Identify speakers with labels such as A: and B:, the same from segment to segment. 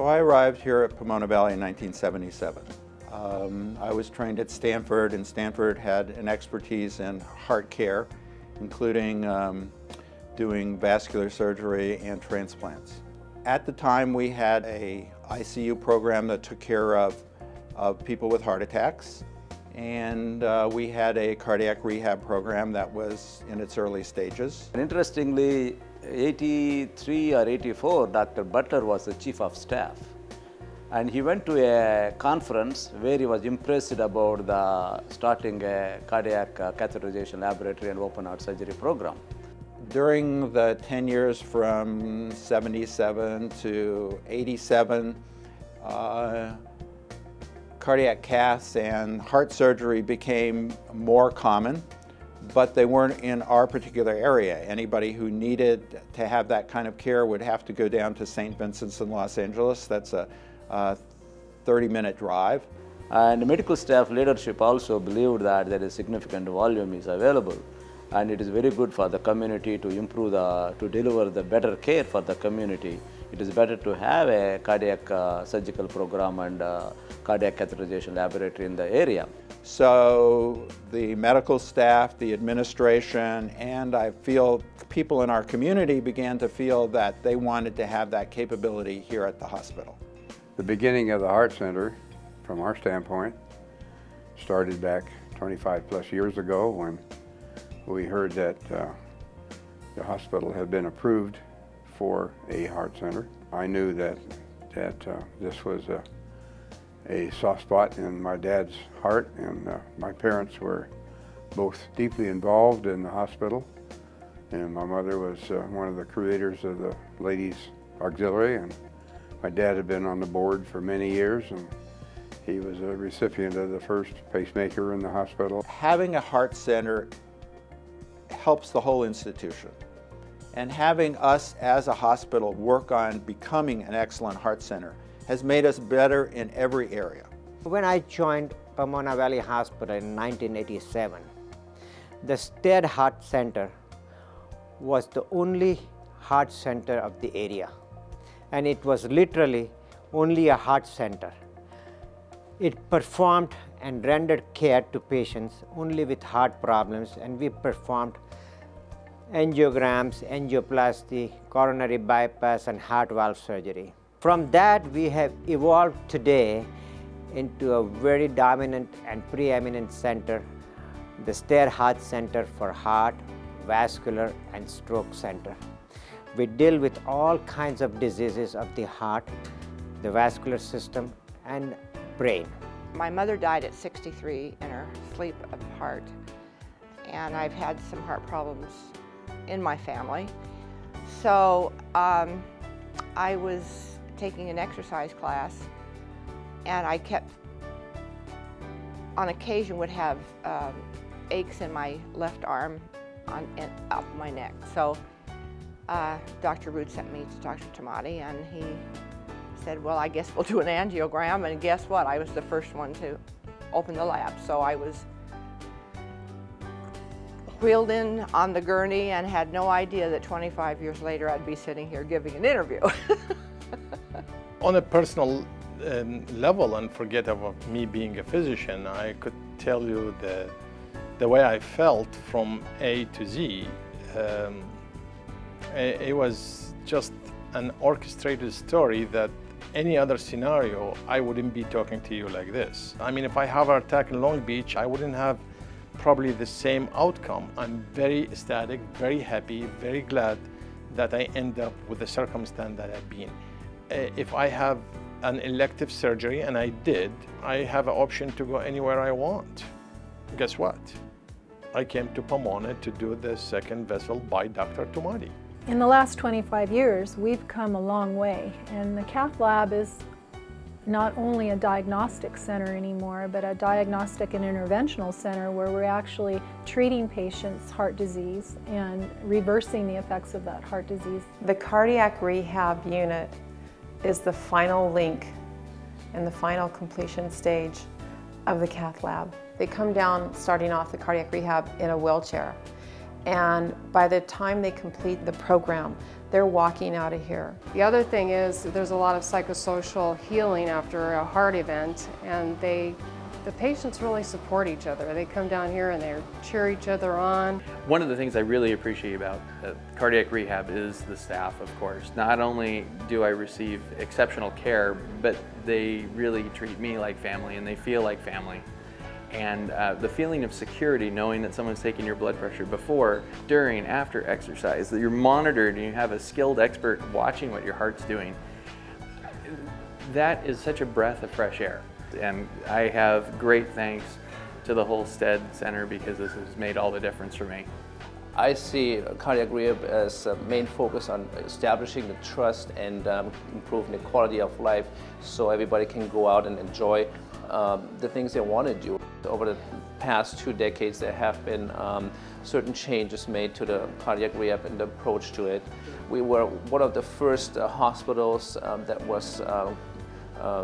A: So I arrived here at Pomona Valley in 1977. I was trained at Stanford, and Stanford had an expertise in heart care, including doing vascular surgery and transplants. At the time, we had a ICU program that took care of people with heart attacks, and we had a cardiac rehab program that was in its early stages.
B: And interestingly, 83 or 84, Dr. Butler was the chief of staff. And he went to a conference where he was impressed about starting a cardiac catheterization laboratory and open heart surgery program.
A: During the 10 years from 77 to 87, cardiac caths and heart surgery became more common, but they weren't in our particular area. Anybody who needed to have that kind of care would have to go down to St. Vincent's in Los Angeles. That's a 30-minute drive.
B: And medical staff leadership also believed that there is significant volume is available, and it is very good for the community to improve to deliver the better care for the community. It is better to have a cardiac surgical program and cardiac catheterization laboratory in the area.
A: So the medical staff, the administration, and I feel people in our community began to feel that they wanted to have that capability here at the hospital.
C: The beginning of the Heart Center, from our standpoint, started back 25 plus years ago when we heard that the hospital had been approved for a heart center. I knew that this was a soft spot in my dad's heart, and my parents were both deeply involved in the hospital, and my mother was one of the creators of the Ladies Auxiliary, and my dad had been on the board for many years, and he was a recipient of the first pacemaker in the hospital.
A: Having a heart center helps the whole institution, and having us as a hospital work on becoming an excellent heart center has made us better in every area.
D: When I joined Pomona Valley Hospital in 1987, the SteadHeart Center was the only heart center of the area, and it was literally only a heart center. It performed and rendered care to patients only with heart problems, and we performed angiograms, angioplasty, coronary bypass, and heart valve surgery. From that, we have evolved today into a very dominant and preeminent center, the SteadHeart Center for Heart, Vascular, and Stroke Center. We deal with all kinds of diseases of the heart, the vascular system, and brain.
E: My mother died at 63 in her sleep of heart, and I've had some heart problems in my family. So I was taking an exercise class, and I kept, on occasion, would have aches in my left arm and up my neck. So Dr. Root sent me to Dr. Tomati, and he said, well, I guess we'll do an angiogram, and guess what? I was the first one to open the lab. So I was wheeled in on the gurney and had no idea that 25 years later I'd be sitting here giving an interview.
F: On a personal level, and forget about me being a physician, I could tell you the way I felt from A to Z. It was just an orchestrated story that any other scenario, I wouldn't be talking to you like this. I mean, if I have an attack in Long Beach, I wouldn't have probably the same outcome. I'm very ecstatic, very happy, very glad that I end up with the circumstance that I've been. If I have an elective surgery, and I did, I have an option to go anywhere I want. Guess what? I came to Pomona to do the second vessel by Dr. Tomati.
G: In the last 25 years, we've come a long way, and the Cath Lab is not only a diagnostic center anymore, but a diagnostic and interventional center where we're actually treating patients' heart disease and reversing the effects of that heart disease.
H: The cardiac rehab unit is the final link and the final completion stage of the Cath Lab. They come down starting off the cardiac rehab in a wheelchair, And by the time they complete the program, they're walking out of here.
I: The other thing is there's a lot of psychosocial healing after a heart event, and the patients really support each other. They come down here and they cheer each other on.
J: One of the things I really appreciate about cardiac rehab is the staff, of course. Not only do I receive exceptional care, but they really treat me like family and they feel like family. And the feeling of security, knowing that someone's taking your blood pressure before, during, after exercise, that you're monitored and you have a skilled expert watching what your heart's doing, that is such a breath of fresh air. And I have great thanks to the whole Stead Center because this has made all the difference for me.
K: I see cardiac rehab as a main focus on establishing the trust and improving the quality of life so everybody can go out and enjoy the things they want to do. Over the past 2 decades, there have been certain changes made to the cardiac rehab and the approach to it. We were one of the first hospitals that was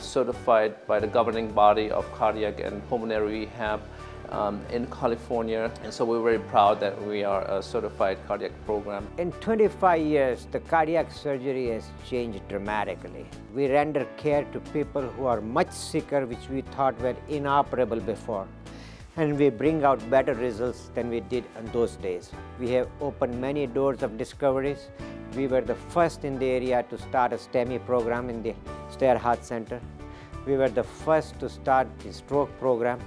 K: certified by the governing body of cardiac and pulmonary rehab in California, and so we're very proud that we are a certified cardiac program.
D: In 25 years, the cardiac surgery has changed dramatically. We render care to people who are much sicker, which we thought were inoperable before, and we bring out better results than we did in those days. We have opened many doors of discoveries. We were the first in the area to start a STEMI program in the SteadHeart Center. We were the first to start the stroke program.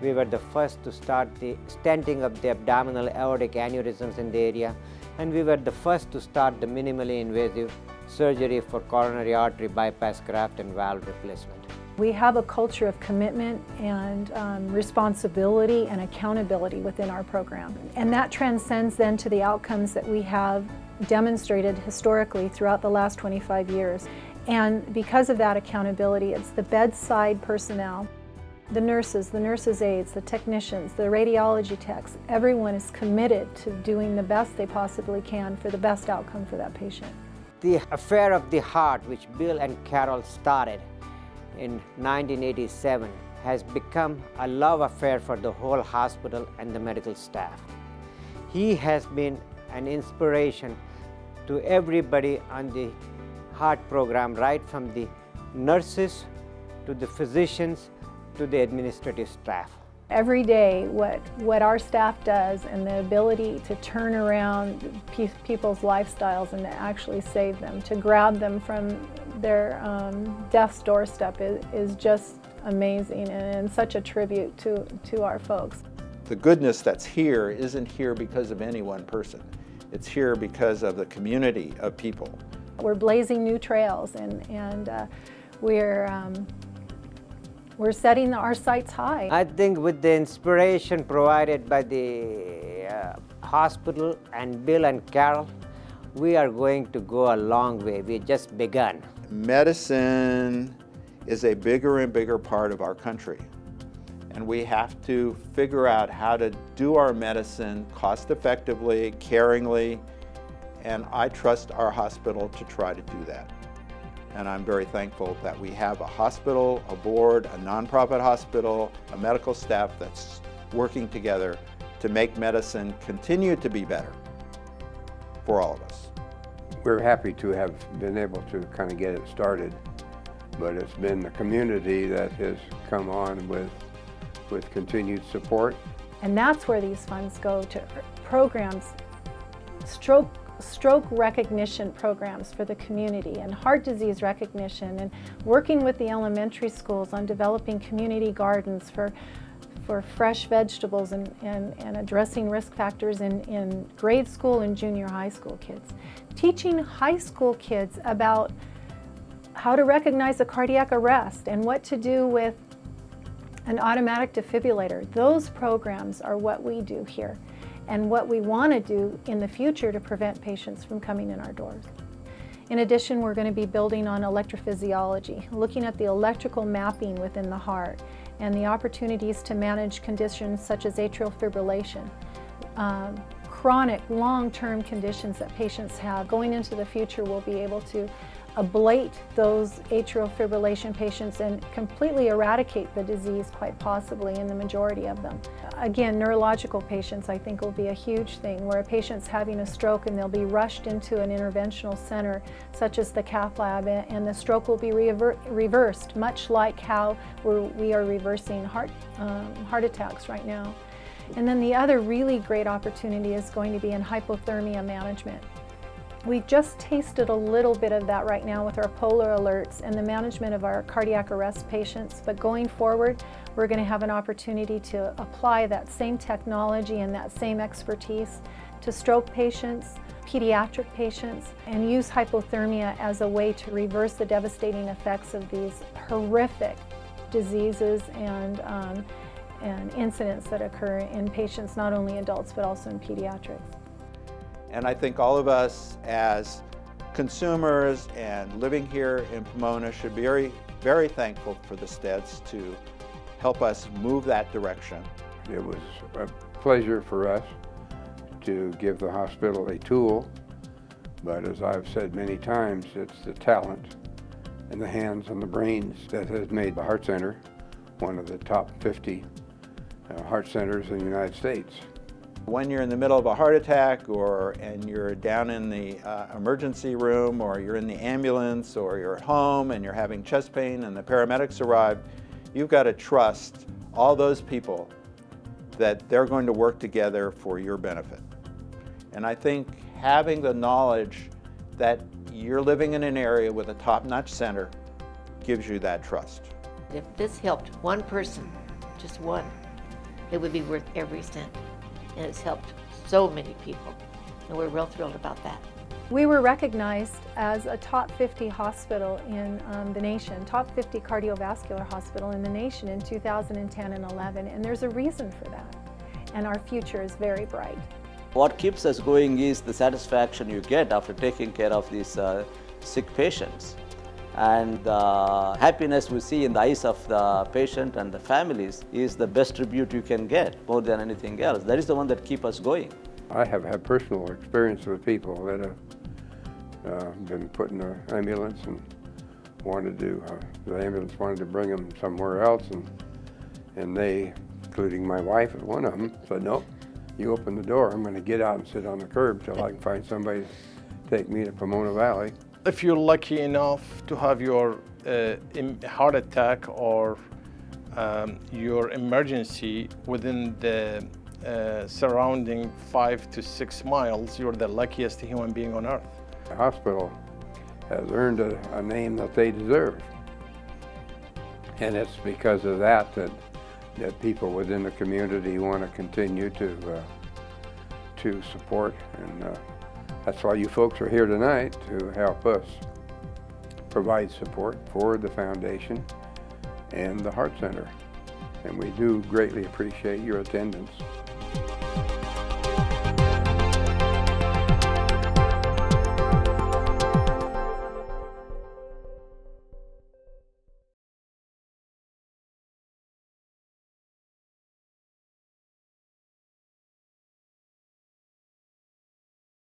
D: We were the first to start the stenting of the abdominal aortic aneurysms in the area. And we were the first to start the minimally invasive surgery for coronary artery bypass graft and valve replacement.
G: We have a culture of commitment and responsibility and accountability within our program. And that transcends then to the outcomes that we have demonstrated historically throughout the last 25 years. And because of that accountability, it's the bedside personnel, the nurses aides, the technicians, the radiology techs, everyone is committed to doing the best they possibly can for the best outcome for that patient.
D: The affair of the heart, which Bill and Carol started in 1987, has become a love affair for the whole hospital and the medical staff. He has been an inspiration to everybody on the heart program, right from the nurses to the physicians to the administrative staff.
G: Every day, what our staff does and the ability to turn around people's lifestyles and to actually save them, to grab them from their death's doorstep is just amazing and such a tribute to our folks.
A: The goodness that's here isn't here because of any one person. It's here because of the community of people.
G: We're blazing new trails and we're setting our sights high.
D: I think with the inspiration provided by the hospital and Bill and Carol, we are going to go a long way. We've just begun.
A: Medicine is a bigger and bigger part of our country. And we have to figure out how to do our medicine cost effectively, caringly, and I trust our hospital to try to do that. And I'm very thankful that we have a hospital, a board, a nonprofit hospital, a medical staff that's working together to make medicine continue to be better for all of us.
C: We're happy to have been able to kind of get it started, but it's been the community that has come on with continued support.
G: And that's where these funds go to programs, stroke recognition programs for the community and heart disease recognition, and working with the elementary schools on developing community gardens for fresh vegetables and addressing risk factors in grade school and junior high school kids. Teaching high school kids about how to recognize a cardiac arrest and what to do with an automatic defibrillator. Those programs are what we do here and what we want to do in the future to prevent patients from coming in our doors. In addition, we're going to be building on electrophysiology, looking at the electrical mapping within the heart and the opportunities to manage conditions such as atrial fibrillation, chronic long-term conditions that patients have. Going into the future, we'll be able to ablate those atrial fibrillation patients and completely eradicate the disease, quite possibly, in the majority of them. Again, neurological patients, I think, will be a huge thing, where a patient's having a stroke and they'll be rushed into an interventional center such as the Cath Lab, and the stroke will be reversed, much like how we are reversing heart attacks right now. And then the other really great opportunity is going to be in hypothermia management. We've just tasted a little bit of that right now with our polar alerts and the management of our cardiac arrest patients, but going forward, we're going to have an opportunity to apply that same technology and that same expertise to stroke patients, pediatric patients, and use hypothermia as a way to reverse the devastating effects of these horrific diseases and incidents that occur in patients, not only adults, but also in pediatrics.
A: And I think all of us as consumers and living here in Pomona should be very, very thankful for the Steads to help us move that direction.
C: It was a pleasure for us to give the hospital a tool, but as I've said many times, it's the talent and the hands and the brains that has made the Heart Center one of the top 50 heart centers in the United States.
A: When you're in the middle of a heart attack and you're down in the emergency room, or you're in the ambulance, or you're at home and you're having chest pain and the paramedics arrive, you've got to trust all those people that they're going to work together for your benefit. And I think having the knowledge that you're living in an area with a top-notch center gives you that trust.
L: If this helped one person, just one, it would be worth every cent. And it's helped so many people, and we're real thrilled about that.
G: We were recognized as a top 50 hospital in the nation, top 50 cardiovascular hospital in the nation in 2010 and 11, and there's a reason for that, and our future is very bright.
B: What keeps us going is the satisfaction you get after taking care of these sick patients. And the happiness we see in the eyes of the patient and the families is the best tribute you can get, more than anything else. That is the one that keeps us going.
C: I have had personal experience with people that have been put in an ambulance and the ambulance wanted to bring them somewhere else, and they, including my wife, one of them, said, "Nope, you open the door, I'm going to get out and sit on the curb till I can find somebody to take me to Pomona Valley."
F: If you're lucky enough to have your heart attack or your emergency within the surrounding 5 to 6 miles, you're the luckiest human being on earth.
C: The hospital has earned a name that they deserve. And it's because of that people within the community want to continue to support, and that's why you folks are here tonight, to help us provide support for the foundation and the Heart Center. And we do greatly appreciate your attendance.